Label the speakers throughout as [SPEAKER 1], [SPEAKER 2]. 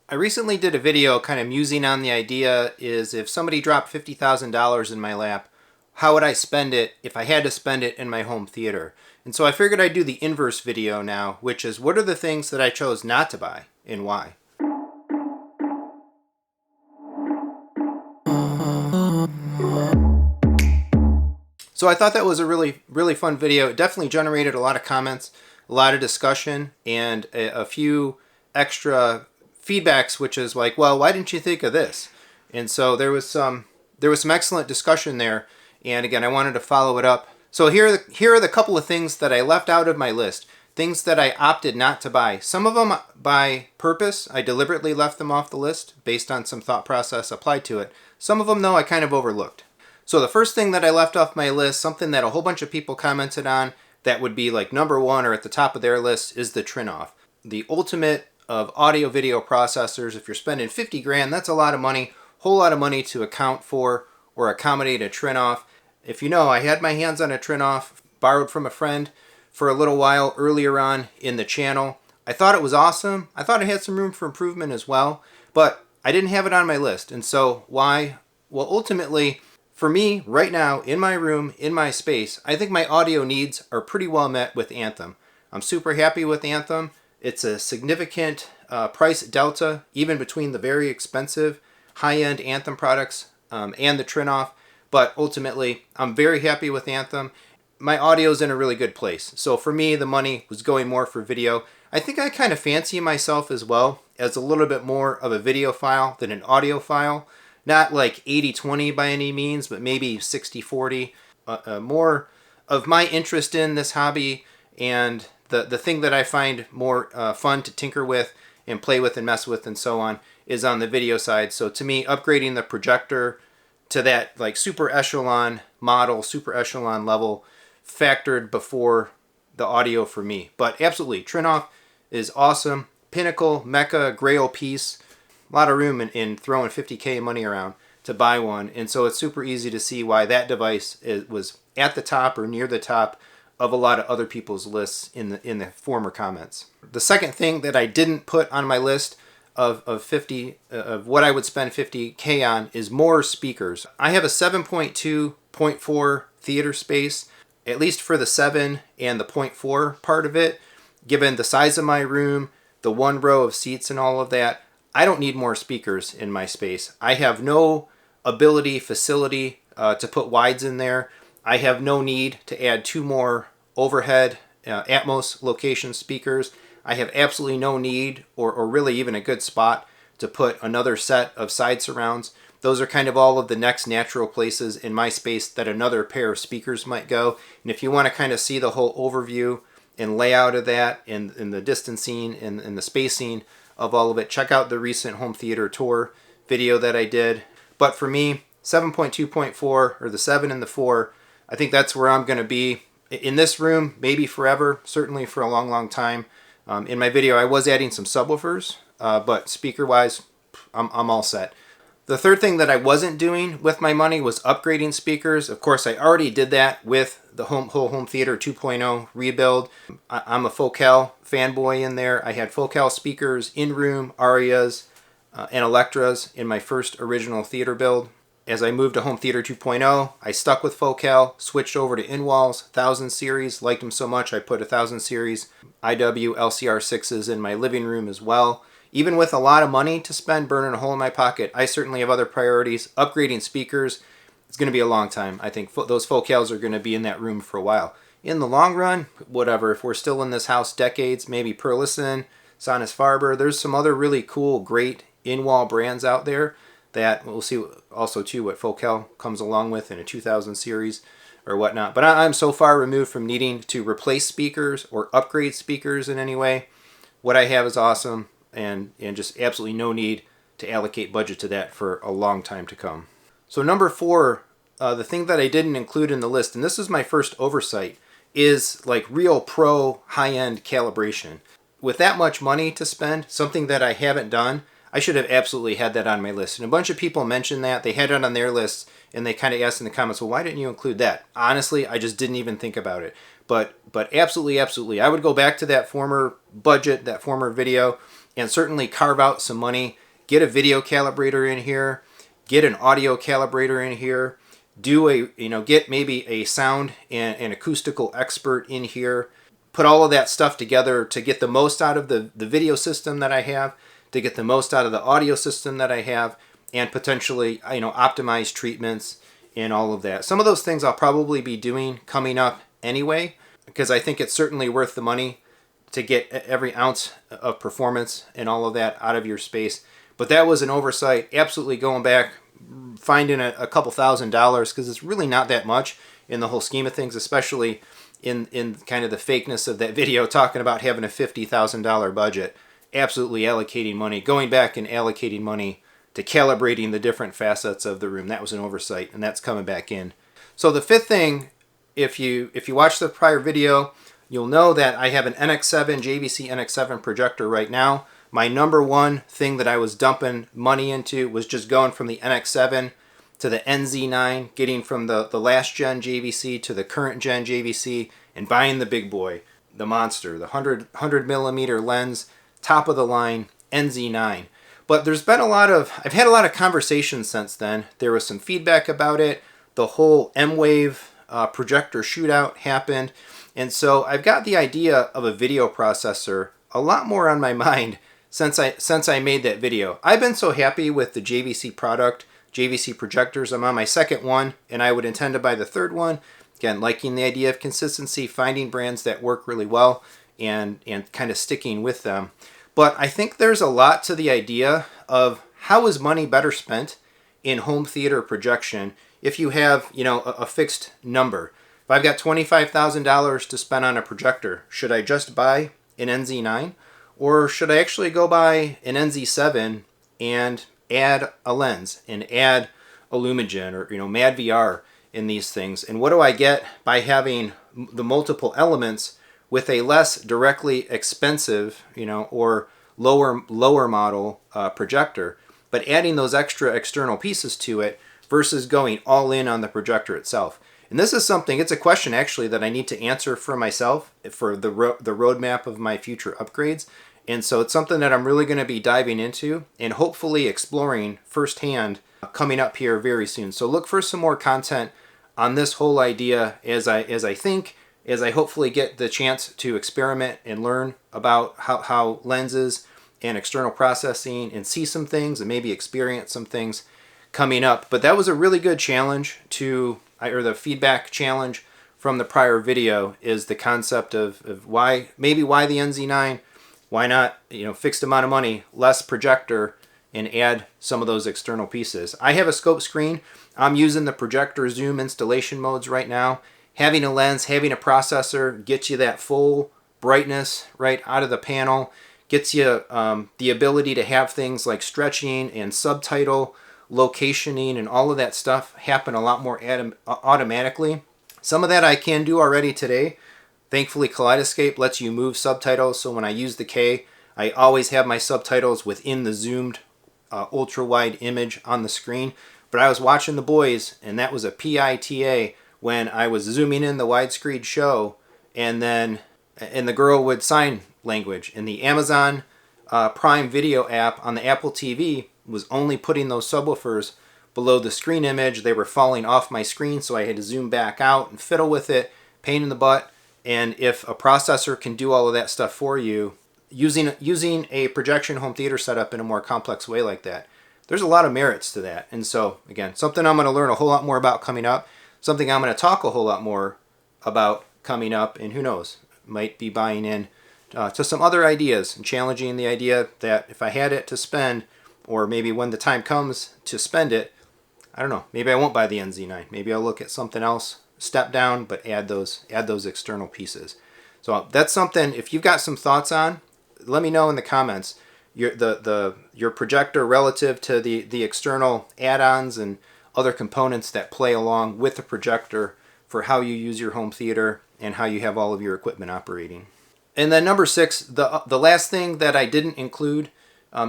[SPEAKER 1] I recently did a video kind of musing on the idea is if somebody dropped $50,000 in my lap, how would I spend it if I had to spend it in my home theater? And so I figured I'd do the inverse video now, which is what are the things that I chose not to buy and why? So I thought that was a really fun video. It definitely generated a lot of comments, a lot of discussion, and a few extra feedbacks, which is like, well, why didn't you think of this? And so there was some excellent discussion there. And again, I wanted to follow it up. So here are the couple of things that I left out of my list, things that I opted not to buy. Some of them by purpose. I deliberately left them off the list based on some thought process applied to it. Some of them, though, I kind of overlooked. So the first thing that I left off my list, something that a whole bunch of people commented on that would be like number one or at the top of their list, is the trim-off. The ultimate of audio video processors. If you're spending 50 grand, that's a lot of money, whole lot of money to account for or accommodate a trim-off. If you know, I had my hands on a trim-off, borrowed from a friend for a little while earlier on in the channel. I thought it was awesome. I thought it had some room for improvement as well, but I didn't have it on my list. And so why? Well, ultimately, for me, right now, in my room, in my space, I think my audio needs are pretty well met with Anthem. I'm super happy with Anthem. It's a significant price delta, even between the very expensive high-end Anthem products and the trim-off. But ultimately, I'm very happy with Anthem. My audio's in a really good place. So for me, the money was going more for video. I think I kind of fancy myself as well as a little bit more of a video file than an audio file. Not like 80-20 by any means, but maybe 60-40. More of my interest in this hobby and the thing that I find more fun to tinker with and play with and mess with and so on is on the video side. So to me, upgrading the Projector to that like super echelon model, super echelon level factored before the audio for me. But absolutely, trim-off is awesome. Pinnacle, Mecca, Grail piece. A lot of room in throwing 50K money around to buy one. And so it's super easy to see why that device was at the top or near the top of a lot of other people's lists in the former comments. The second thing that I didn't put on my list of what I would spend 50K on is more speakers. I have a 7.2.4 theater space, at least for the 7 and the 0.4 part of it. Given the size of my room, the one row of seats and all of that, I don't need more speakers in my space. I have no facility to put wides in there. I have no need to add 2 more overhead Atmos location speakers. I have absolutely no need or really even a good spot to put another set of side surrounds. Those are kind of all of the next natural places in my space that another pair of speakers might go. And if you want to kind of see the whole overview and layout of that and the distancing and the spacing of all of it, check out the recent home theater tour video that I did. But for me, 7.2.4 or the 7 and the 4, I think that's where I'm going to be in this room, maybe forever, certainly for a long time. In my video, I was adding some subwoofers, but speaker-wise, I'm all set. The third thing that I wasn't doing with my money was upgrading speakers. Of course, I already did that with the whole home theater 2.0 rebuild. I'm a Focal fanboy in there. I had Focal speakers in-room, Arias, and Electras in my first original theater build. As I moved to home theater 2.0, I stuck with Focal, switched over to in-walls, 1000 series, liked them so much I put 1000 series IW LCR6s in my living room as well. Even with a lot of money to spend burning a hole in my pocket, I certainly have other priorities. Upgrading speakers, it's going to be a long time. I think those Focals are going to be in that room for a while. In the long run, whatever, if we're still in this house decades, maybe Perlison, Sonus Farber, there's some other really cool, great in-wall brands out there that we'll see also too what Focal comes along with in a 2000 series or whatnot. But I'm so far removed from needing to replace speakers or upgrade speakers in any way. What I have is awesome and just absolutely no need to allocate budget to that for a long time to come. So number 4, the thing that I didn't include in the list, and this is my first oversight, is like real pro high-end calibration. With that much money to spend, something that I haven't done, I should have absolutely had that on my list. And a bunch of people mentioned that. They had it on their list, and they kind of asked in the comments, well, why didn't you include that? Honestly, I just didn't even think about it. But absolutely, I would go back to that former budget, that former video, and certainly carve out some money, get a video calibrator in here, get an audio calibrator in here, do a, get maybe a sound and an acoustical expert in here, put all of that stuff together to get the most out of the video system that I have, to get the most out of the audio system that I have, and potentially, optimize treatments and all of that. Some of those things I'll probably be doing coming up anyway, because I think it's certainly worth the money to get every ounce of performance and all of that out of your space. But that was an oversight, absolutely going back, finding a couple $1,000s, because it's really not that much in the whole scheme of things, especially in kind of the fakeness of that video talking about having a $50,000 budget. Absolutely allocating money, going back and allocating money to calibrating the different facets of the room. That was an oversight, and that's coming back in. So the fifth thing, if you watch the prior video, you'll know that I have an NX7, JVC NX7 projector right now. My number one thing that I was dumping money into was just going from the NX7 to the NZ9, getting from the last gen JVC to the current gen JVC, and buying the big boy, the monster, the 100 millimeter lens, top of the line NZ9. But there's been I've had a lot of conversations since then. There was some feedback about it. The whole M-Wave projector shootout happened. And so I've got the idea of a video processor a lot more on my mind since I made that video. I've been so happy with the JVC product, JVC projectors. I'm on my second one, and I would intend to buy the third one. Again, liking the idea of consistency, finding brands that work really well, and kind of sticking with them. But I think there's a lot to the idea of how is money better spent in home theater projection if you have, a fixed number. If I've got $25,000 to spend on a projector, should I just buy an NZ9? Or should I actually go buy an NZ7 and add a lens and add a Lumigen or, MadVR in these things? And what do I get by having the multiple elements with a less directly expensive, or lower model projector, but adding those extra external pieces to it versus going all in on the projector itself? And this is something, it's a question actually that I need to answer for myself for the roadmap of my future upgrades. And so it's something that I'm really going to be diving into and hopefully exploring firsthand coming up here very soon. So look for some more content on this whole idea as I hopefully get the chance to experiment and learn about how lenses and external processing and see some things and maybe experience some things coming up. But that was a really good challenge or the feedback challenge from the prior video is the concept of why the NZ9, why not, fixed amount of money, less projector, and add some of those external pieces. I have a scope screen. I'm using the projector zoom installation modes right now. Having a lens, having a processor gets you that full brightness right out of the panel, gets you the ability to have things like stretching and subtitle locationing and all of that stuff happen a lot more automatically. Some of that I can do already today. Thankfully, Kaleidescape lets you move subtitles, so when I use the K, I always have my subtitles within the zoomed ultra-wide image on the screen. But I was watching The Boys, and that was a PITA when I was zooming in the widescreen show, and the girl would sign language. And the Amazon Prime Video app on the Apple TV was only putting those subwoofers below the screen image. They were falling off my screen, so I had to zoom back out and fiddle with it, pain in the butt. And if a processor can do all of that stuff for you, using a projection home theater setup in a more complex way like that, there's a lot of merits to that. And so, again, something I'm going to learn a whole lot more about coming up, something I'm going to talk a whole lot more about coming up, and who knows, might be buying in to some other ideas and challenging the idea that if I had it to spend, or maybe when the time comes to spend it, I don't know, maybe I won't buy the NZ9. Maybe I'll look at something else, step down, but add those external pieces. So that's something, if you've got some thoughts on, let me know in the comments. Your projector relative to the external add-ons and other components that play along with the projector for how you use your home theater and how you have all of your equipment operating. And then number 6, the last thing that I didn't include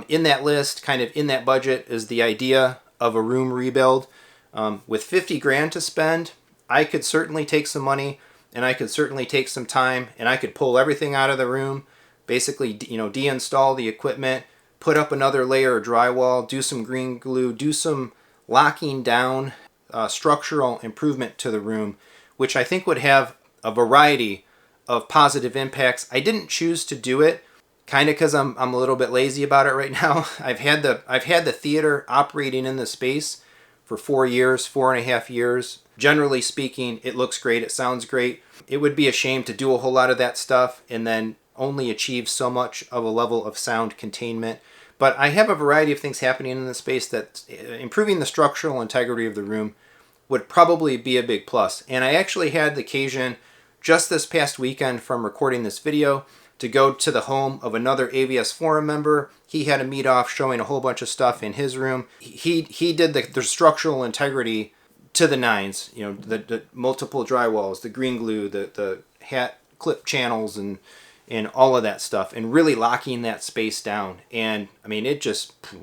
[SPEAKER 1] in that list, kind of in that budget, is the idea of a room rebuild. With 50 grand to spend, I could certainly take some money and I could certainly take some time and I could pull everything out of the room, basically, deinstall the equipment, put up another layer of drywall, do some green glue, do some locking down, structural improvement to the room, which I think would have a variety of positive impacts. I didn't choose to do it, kind of because I'm a little bit lazy about it right now. I've had the theater operating in the space for 4 years, 4.5 years. Generally speaking, it looks great. It sounds great. It would be a shame to do a whole lot of that stuff and then only achieve so much of a level of sound containment. But I have a variety of things happening in the space that improving the structural integrity of the room would probably be a big plus. And I actually had the occasion just this past weekend from recording this video to go to the home of another AVS forum member. He had a meet off showing a whole bunch of stuff in his room. He did the structural integrity to the nines, the multiple drywalls, the green glue, the hat clip channels, and all of that stuff, and really locking that space down. And I mean, it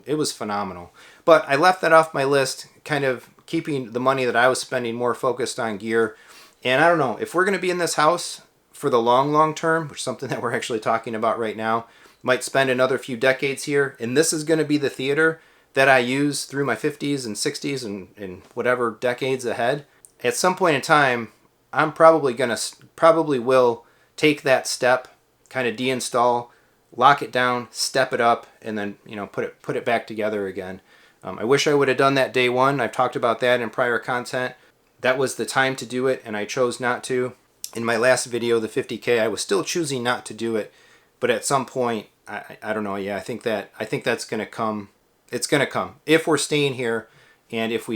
[SPEAKER 1] was phenomenal. But I left that off my list, kind of keeping the money that I was spending more focused on gear. And I don't know, if we're going to be in this house for the long term, which is something that we're actually talking about right now, might spend another few decades here, and this is going to be the theater that I use through my 50s and 60s and whatever decades ahead. At some point in time, I'm probably will take that step, kind of deinstall, lock it down, step it up, and then put it back together again. I wish I would have done that day one. I've talked about that in prior content. That was the time to do it, and I chose not to. In my last video, the 50K, I was still choosing not to do it, but at some point, I don't know. Yeah, I think that's going to come. It's going to come if we're staying here, and if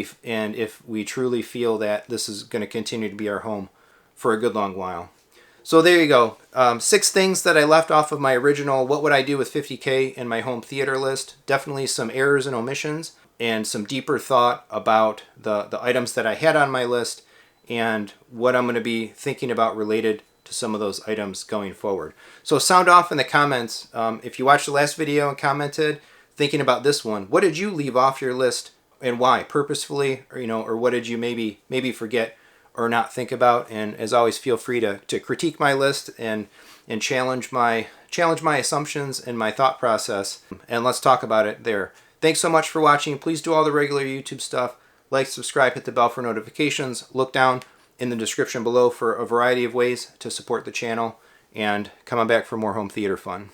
[SPEAKER 1] we truly feel that this is going to continue to be our home for a good long while. So there you go. 6 things that I left off of my original what would I do with 50K in my home theater list. Definitely some errors and omissions, and some deeper thought about the items that I had on my list and what I'm going to be thinking about related to some of those items going forward. So sound off in the comments. If you watched the last video and commented, thinking about this one, what did you leave off your list and why? Purposefully, or what did you maybe forget or not think about? And as always, feel free to critique my list and challenge my assumptions and my thought process, and let's talk about it there. Thanks so much for watching. Please do all the regular YouTube stuff. Like, subscribe, hit the bell for notifications. Look down in the description below for a variety of ways to support the channel, and come on back for more home theater fun.